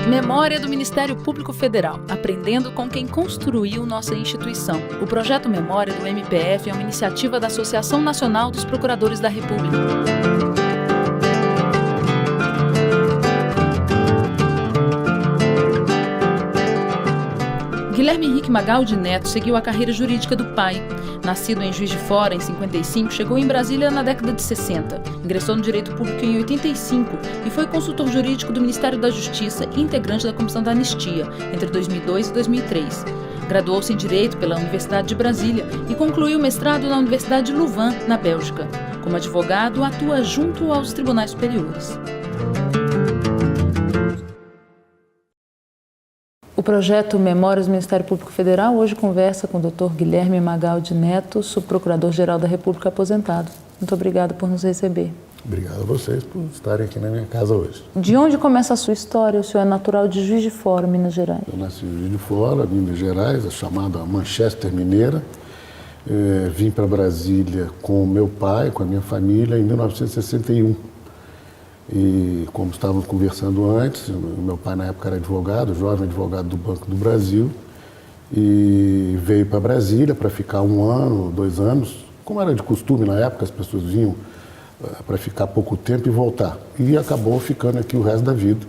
Memória do Ministério Público Federal, aprendendo com quem construiu nossa instituição. O projeto Memória do MPF é uma iniciativa da Associação Nacional dos Procuradores da República. Guilherme Henrique Magaldi Neto seguiu a carreira jurídica do pai. Nascido em Juiz de Fora, em 55, chegou em Brasília na década de 60. Ingressou no Direito Público em 85 e foi consultor jurídico do Ministério da Justiça e integrante da Comissão da Anistia entre 2002 e 2003. Graduou-se em Direito pela Universidade de Brasília e concluiu o mestrado na Universidade de Louvain, na Bélgica. Como advogado, atua junto aos tribunais superiores. O projeto Memórias do Ministério Público Federal hoje conversa com o Dr. Guilherme Magaldi Neto, subprocurador-geral da República aposentado. Muito obrigado por nos receber. Obrigado a vocês por estarem aqui na minha casa hoje. De onde começa a sua história? O senhor é natural de Juiz de Fora, Minas Gerais. Eu nasci em Juiz de Fora, Minas Gerais, a chamada Manchester Mineira. Vim para Brasília com o meu pai, com a minha família, em 1961. E como estávamos conversando antes, meu pai na época era advogado, jovem advogado do Banco do Brasil, e veio para Brasília para ficar 1 ano, 2 anos, como era de costume na época, as pessoas vinham para ficar pouco tempo e voltar. E acabou ficando aqui o resto da vida,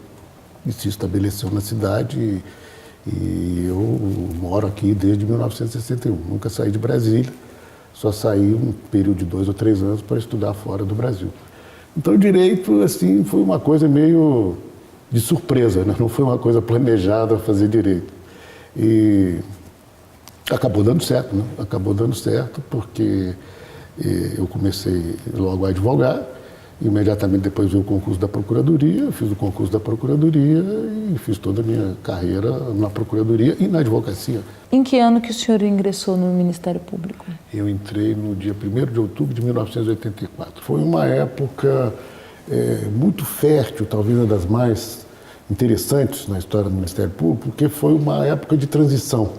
e se estabeleceu na cidade, e eu moro aqui desde 1961, nunca saí de Brasília, só saí um período de 2 ou 3 anos para estudar fora do Brasil. Então, o direito, assim, foi uma coisa meio de surpresa, né? Não foi uma coisa planejada fazer direito. E acabou dando certo, né? Acabou dando certo porque eu comecei logo a advogar, imediatamente depois veio o concurso da Procuradoria, eu fiz o concurso da Procuradoria e fiz toda a minha carreira na Procuradoria e na advocacia. Em que ano que o senhor ingressou no Ministério Público? Eu entrei no dia 1º de outubro de 1984. Foi uma época muito fértil, talvez uma das mais interessantes na história do Ministério Público, porque foi uma época de transição,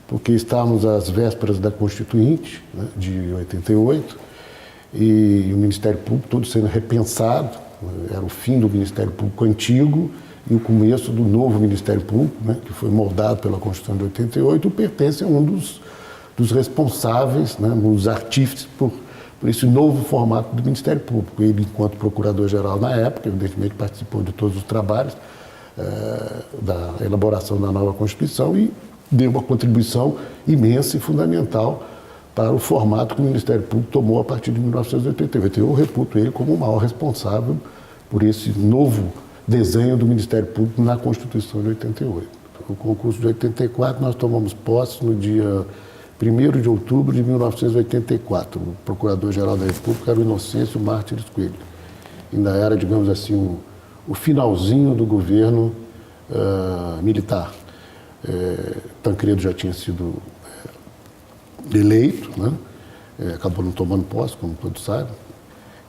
porque estávamos às vésperas da Constituinte, né, de 88, e o Ministério Público todo sendo repensado, era o fim do Ministério Público antigo e o começo do novo Ministério Público, né, que foi moldado pela Constituição de 88, pertence a um dos responsáveis, né, dos artífices por esse novo formato do Ministério Público. Ele, enquanto procurador-geral na época, evidentemente participou de todos os trabalhos da elaboração da nova Constituição e deu uma contribuição imensa e fundamental para o formato que o Ministério Público tomou a partir de 1988. Eu reputo ele como o maior responsável por esse novo desenho do Ministério Público na Constituição de 88. O concurso de 84 nós tomamos posse no dia 1º de outubro de 1984. O Procurador-Geral da República era o Inocêncio Mártires Coelho. Ainda era, digamos assim, o finalzinho do governo militar. Tancredo já tinha sido eleito, né? Acabou não tomando posse, como todos sabem,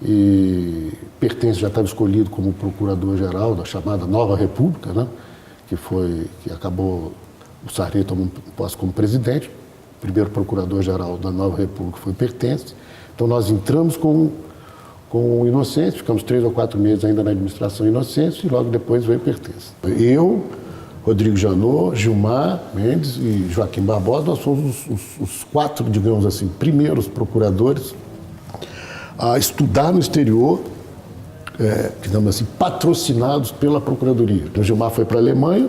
e Pertence já estava escolhido como procurador-geral da chamada Nova República, né? que acabou o Sarney tomando posse como presidente. O primeiro procurador-geral da Nova República foi Pertence. Então nós entramos com o Inocêncio, ficamos 3 ou 4 meses ainda na administração Inocêncio e logo depois veio Pertence. Eu, Rodrigo Janot, Gilmar Mendes e Joaquim Barbosa, nós fomos os 4, digamos assim, primeiros procuradores a estudar no exterior, digamos assim, patrocinados pela Procuradoria. O Gilmar foi para a Alemanha,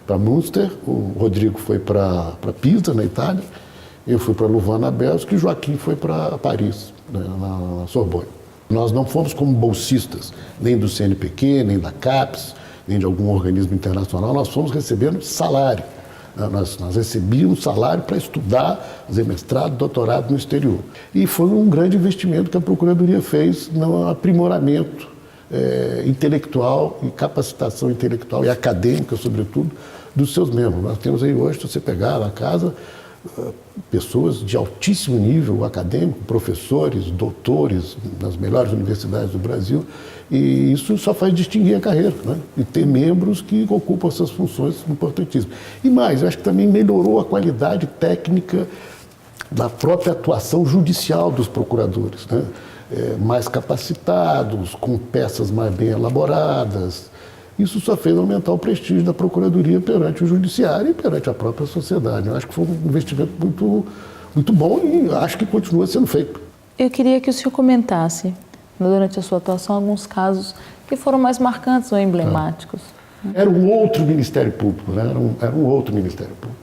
para Münster, o Rodrigo foi para Pisa, na Itália, eu fui para Louvain, na Bélgica, e o Joaquim foi para Paris, né, na Sorbonne. Nós não fomos como bolsistas, nem do CNPq, nem da CAPES, nem de algum organismo internacional, nós fomos recebendo salário. Nós recebíamos salário para estudar, fazer mestrado, doutorado no exterior. E foi um grande investimento que a Procuradoria fez no aprimoramento intelectual e capacitação intelectual e acadêmica, sobretudo, dos seus membros. Nós temos aí hoje, se você pegar na casa, pessoas de altíssimo nível acadêmico, professores, doutores nas melhores universidades do Brasil, e isso só faz distinguir a carreira, né? E ter membros que ocupam essas funções importantíssimas. E mais, eu acho que também melhorou a qualidade técnica da própria atuação judicial dos procuradores, né? Mais capacitados, com peças mais bem elaboradas. Isso só fez aumentar o prestígio da Procuradoria perante o Judiciário e perante a própria sociedade. Eu acho que foi um investimento muito bom e acho que continua sendo feito. Eu queria que o senhor comentasse, durante a sua atuação, alguns casos que foram mais marcantes ou emblemáticos. Era um outro Ministério Público, né? Era um outro Ministério Público.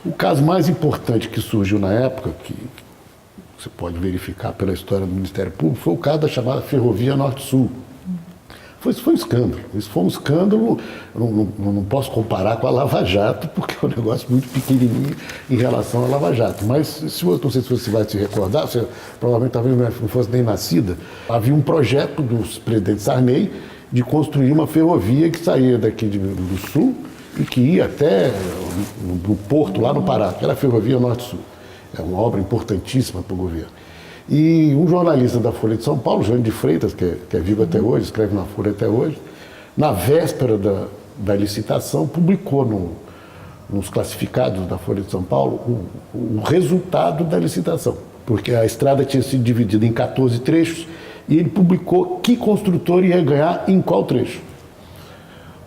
O caso mais importante que surgiu na época, que você pode verificar pela história do Ministério Público, foi o caso da chamada Ferrovia Norte-Sul. Isso foi um escândalo. Isso foi um escândalo, não posso comparar com a Lava Jato, porque é um negócio muito pequenininho em relação à Lava Jato. Mas, não sei se você vai se recordar, você provavelmente talvez não fosse nem nascida, havia um projeto do presidente Sarney de construir uma ferrovia que saía daqui do Sul e que ia até no porto, lá no Pará, que era a Ferrovia Norte-Sul. É uma obra importantíssima para o governo. E um jornalista da Folha de São Paulo, Jânio de Freitas, que é vivo até hoje, escreve na Folha até hoje, na véspera da licitação, publicou nos classificados da Folha de São Paulo o resultado da licitação, porque a estrada tinha sido dividida em 14 trechos e ele publicou que construtor ia ganhar em qual trecho.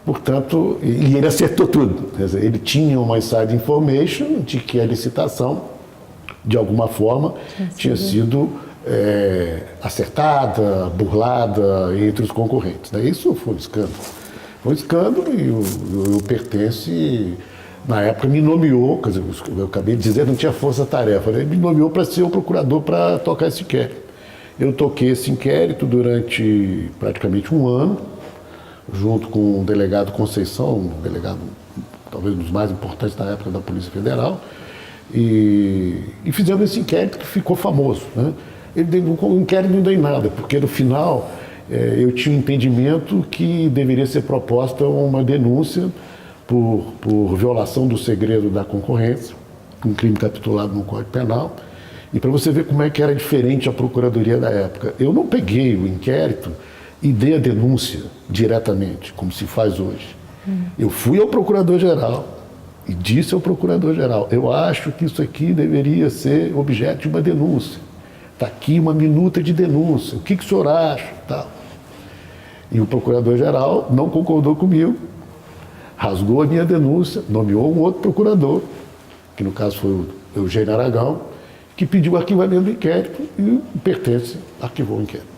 Portanto, e ele acertou tudo. Quer dizer, ele tinha uma inside information de que a licitação, de alguma forma, tinha sido acertada, burlada entre os concorrentes. Isso foi um escândalo. Foi um escândalo e o Pertence, na época, me nomeou, quer dizer, eu acabei de dizer, não tinha força-tarefa, ele me nomeou para ser o procurador para tocar esse inquérito. Eu toquei esse inquérito durante praticamente um ano, junto com o delegado Conceição, um delegado talvez um dos mais importantes da época da Polícia Federal, e fizemos esse inquérito que ficou famoso, né? O inquérito não deu em nada, porque no final eu tinha um entendimento que deveria ser proposta uma denúncia por violação do segredo da concorrência, um crime capitulado no Código Penal. E para você ver como é que era diferente a Procuradoria da época, eu não peguei o inquérito e dei a denúncia diretamente, como se faz hoje. Eu fui ao Procurador-Geral e disse ao Procurador-Geral, eu acho que isso aqui deveria ser objeto de uma denúncia. Está aqui uma minuta de denúncia, o que o senhor acha? Tal. E o Procurador-Geral não concordou comigo, rasgou a minha denúncia, nomeou um outro procurador, que no caso foi o Eugênio Aragão, que pediu o arquivamento do inquérito e o Pertence arquivou o inquérito.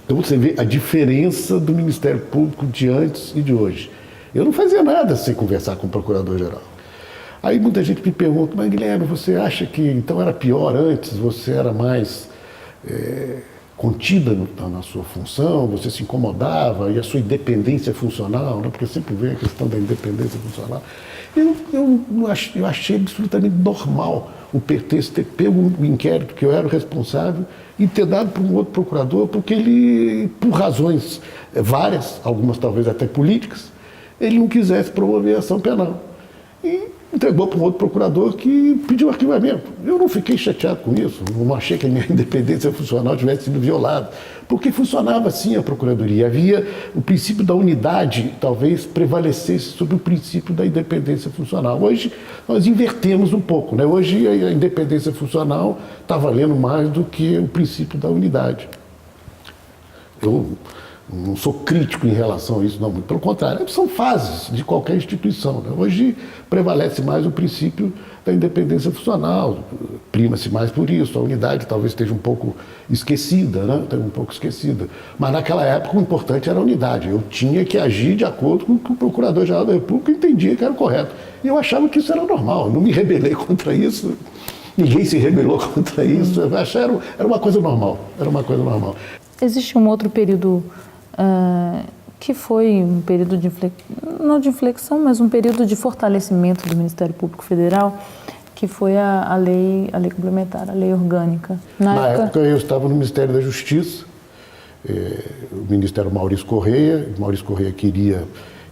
Então você vê a diferença do Ministério Público de antes e de hoje. Eu não fazia nada sem conversar com o Procurador-Geral. Aí muita gente me pergunta, mas Guilherme, você acha que então era pior antes? Você era mais contida na sua função? Você se incomodava? E a sua independência funcional? Né? Porque sempre vem a questão da independência funcional. Eu achei absolutamente normal o Pertence ter pego o inquérito que eu era o responsável e ter dado para um outro procurador, porque ele, por razões várias, algumas talvez até políticas, ele não quisesse promover a ação penal. E entregou para um outro procurador que pediu arquivamento. Eu não fiquei chateado com isso, não achei que a minha independência funcional tivesse sido violada, porque funcionava assim a Procuradoria. Havia o princípio da unidade, talvez prevalecesse sobre o princípio da independência funcional. Hoje nós invertemos um pouco, né? Hoje a independência funcional está valendo mais do que o princípio da unidade. Eu não sou crítico em relação a isso, não, muito pelo contrário, são fases de qualquer instituição, né? Hoje prevalece mais o princípio da independência funcional, prima-se mais por isso, a unidade talvez esteja um pouco esquecida, né? Um pouco esquecida. Mas naquela época o importante era a unidade, eu tinha que agir de acordo com o que o Procurador-Geral da República entendia que era o correto. E eu achava que isso era normal, eu não me rebelei contra isso, ninguém se rebelou contra isso, eu achava era uma coisa normal, era uma coisa normal. Existe um outro período que foi um período não de inflexão, mas um período de fortalecimento do Ministério Público Federal, que foi a lei complementar, a lei orgânica. Na época eu estava no Ministério da Justiça, o Ministério Maurício Correia queria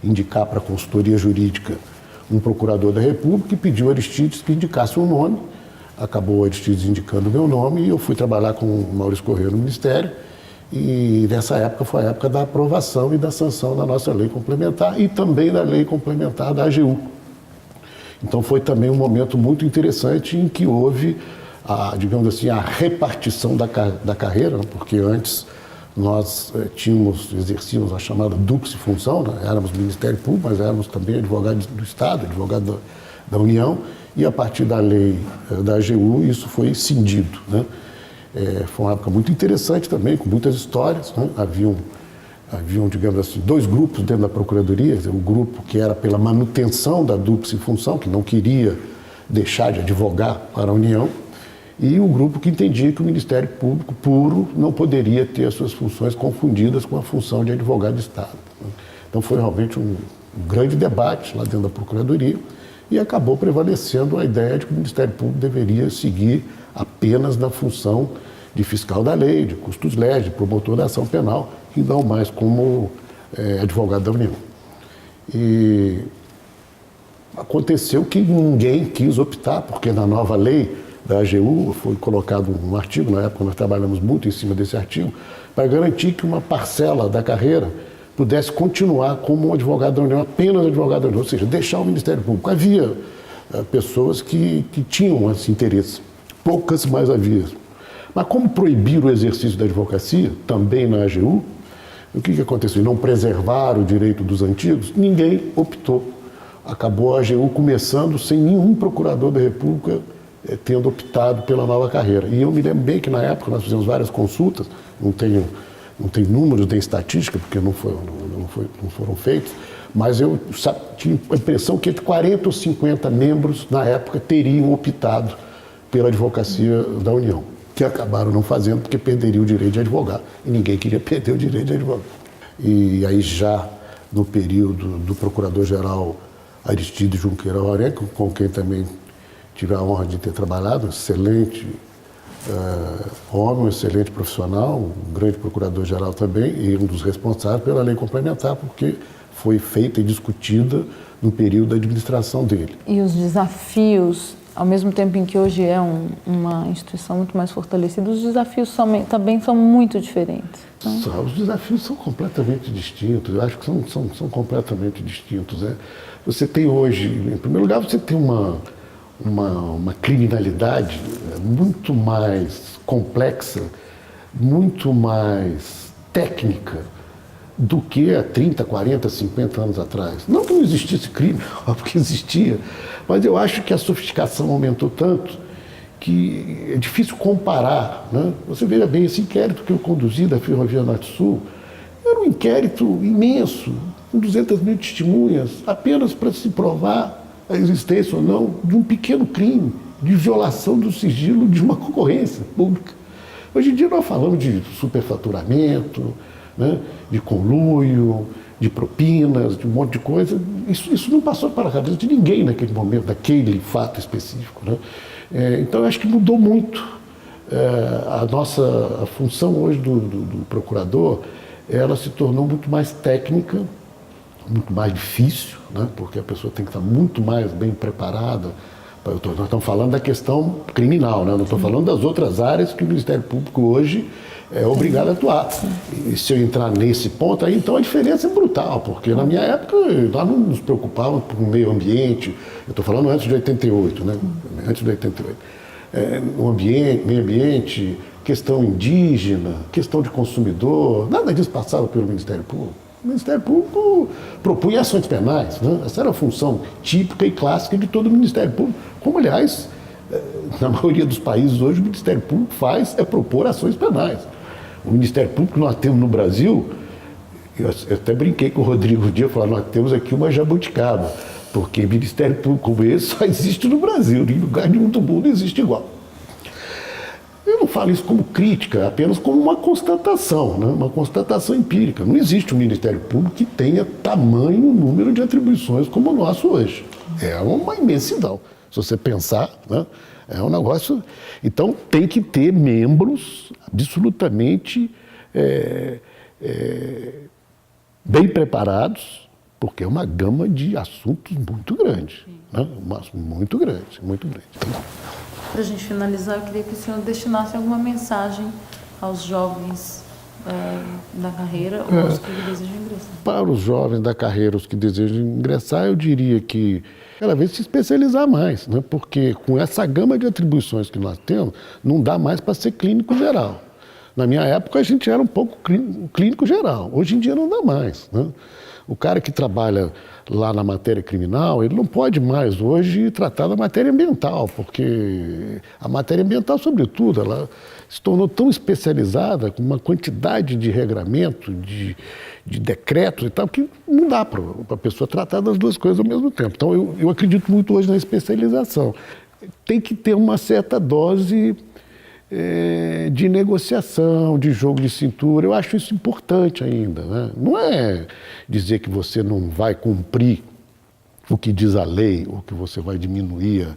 indicar para a consultoria jurídica um procurador da República e pediu a Aristides que indicasse um nome. Acabou a Aristides indicando o meu nome e eu fui trabalhar com o Maurício Correia no Ministério. E nessa época foi a época da aprovação e da sanção da nossa lei complementar e também da lei complementar da AGU. Então foi também um momento muito interessante em que houve, digamos assim, a repartição da carreira, porque antes nós exercíamos a chamada dupla função, né? Éramos Ministério Público, mas éramos também advogado do Estado, advogado da União, e a partir da lei da AGU isso foi cindido, né? Foi uma época muito interessante também, com muitas histórias, né? Haviam, digamos assim, dois grupos dentro da Procuradoria, o grupo que era pela manutenção da dupla função, que não queria deixar de advogar para a União, e o grupo que entendia que o Ministério Público puro não poderia ter as suas funções confundidas com a função de advogado de Estado. Então foi realmente um grande debate lá dentro da Procuradoria e acabou prevalecendo a ideia de que o Ministério Público deveria seguir apenas na função de fiscal da lei, de custos legis, de promotor da ação penal e não mais como advogado da União. E aconteceu que ninguém quis optar, porque na nova lei da AGU foi colocado um artigo, na época nós trabalhamos muito em cima desse artigo, para garantir que uma parcela da carreira pudesse continuar como um advogado da União, apenas advogado da União, ou seja, deixar o Ministério Público. Havia pessoas que tinham esse interesse, poucas, mas havia. Mas como proibir o exercício da advocacia, também na AGU, o que aconteceu? Não preservar o direito dos antigos, ninguém optou. Acabou a AGU começando sem nenhum procurador da República tendo optado pela nova carreira. E eu me lembro bem que na época nós fizemos várias consultas, não tem números nem estatística, porque não foram feitos, mas eu tinha a impressão que entre 40 ou 50 membros, na época, teriam optado pela advocacia da União, que acabaram não fazendo porque perderiam o direito de advogar. E ninguém queria perder o direito de advogar. E aí já no período do Procurador-Geral Aristides Junqueira Aurenco, com quem também tive a honra de ter trabalhado, excelente homem, um excelente profissional, um grande procurador-geral também, e um dos responsáveis pela lei complementar, porque foi feita e discutida no período da administração dele. E os desafios, ao mesmo tempo em que hoje é uma instituição muito mais fortalecida, os desafios também são muito diferentes. Então... Os desafios são completamente distintos, eu acho que são completamente distintos. Né? Você tem hoje, em primeiro lugar, você tem uma criminalidade muito mais complexa, muito mais técnica do que há 30, 40, 50 anos atrás. Não que não existisse crime, óbvio que existia, mas eu acho que a sofisticação aumentou tanto que é difícil comparar. Né? Você veja bem, esse inquérito que eu conduzi da Ferrovia Norte-Sul era um inquérito imenso, com 200 mil testemunhas, apenas para se provar a existência ou não de um pequeno crime de violação do sigilo de uma concorrência pública. Hoje em dia nós falamos de superfaturamento, né, de conluio, de propinas, de um monte de coisa. Isso não passou para a cabeça de ninguém naquele momento, daquele fato específico. Né? Então eu acho que mudou muito. A função hoje do procurador, ela se tornou muito mais técnica, muito mais difícil, né? Porque a pessoa tem que estar muito mais bem preparada. Nós estamos falando da questão criminal, né? Não estou falando das outras áreas que o Ministério Público hoje é obrigado a atuar. E se eu entrar nesse ponto, aí então a diferença é brutal, porque na minha época nós não nos preocupávamos com o meio ambiente, eu estou falando antes de 88, né? Antes de 88. O ambiente, meio ambiente, questão indígena, questão de consumidor, nada disso passava pelo Ministério Público. O Ministério Público propunha ações penais, né? Essa era a função típica e clássica de todo o Ministério Público, como, aliás, na maioria dos países hoje o Ministério Público faz propor ações penais. O Ministério Público que nós temos no Brasil, eu até brinquei com o Rodrigo um dia, falando, nós temos aqui uma jabuticaba, porque Ministério Público como esse só existe no Brasil, em lugar nenhum do mundo existe igual. Eu não falo isso como crítica, apenas como uma constatação, né? Uma constatação empírica. Não existe um Ministério Público que tenha tamanho número de atribuições como o nosso hoje. É uma imensidão. Se você pensar, né? É um negócio... Então, tem que ter membros absolutamente bem preparados, porque é uma gama de assuntos muito grande. Né? Muito grande, muito grande. Para a gente finalizar, eu queria que o senhor destinasse alguma mensagem aos jovens da carreira ou os que desejam ingressar? Para os jovens da carreira, os que desejam ingressar, eu diria que cada vez se especializar mais, né? Porque com essa gama de atribuições que nós temos, não dá mais para ser clínico geral. Na minha época, a gente era um pouco clínico geral. Hoje em dia não dá mais, né? O cara que trabalha lá na matéria criminal, ele não pode mais hoje tratar da matéria ambiental, porque a matéria ambiental, sobretudo, ela se tornou tão especializada, com uma quantidade de regramento, de decretos e tal, que não dá para a pessoa tratar das duas coisas ao mesmo tempo. Então, eu acredito muito hoje na especialização. Tem que ter uma certa dose de negociação, de jogo de cintura. Eu acho isso importante ainda, né? Não é dizer que você não vai cumprir o que diz a lei ou que você vai diminuir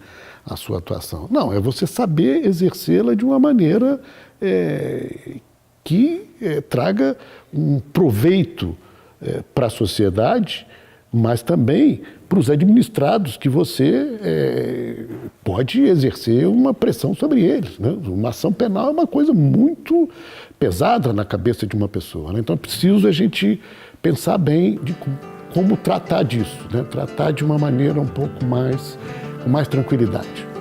a sua atuação. Não, é você saber exercê-la de uma maneira que traga um proveito para a sociedade, mas também para os administrados, que você pode exercer uma pressão sobre eles, né? Uma ação penal é uma coisa muito pesada na cabeça de uma pessoa, né? Então é preciso a gente pensar bem de como tratar disso, né? Tratar de uma maneira um pouco mais, com mais tranquilidade.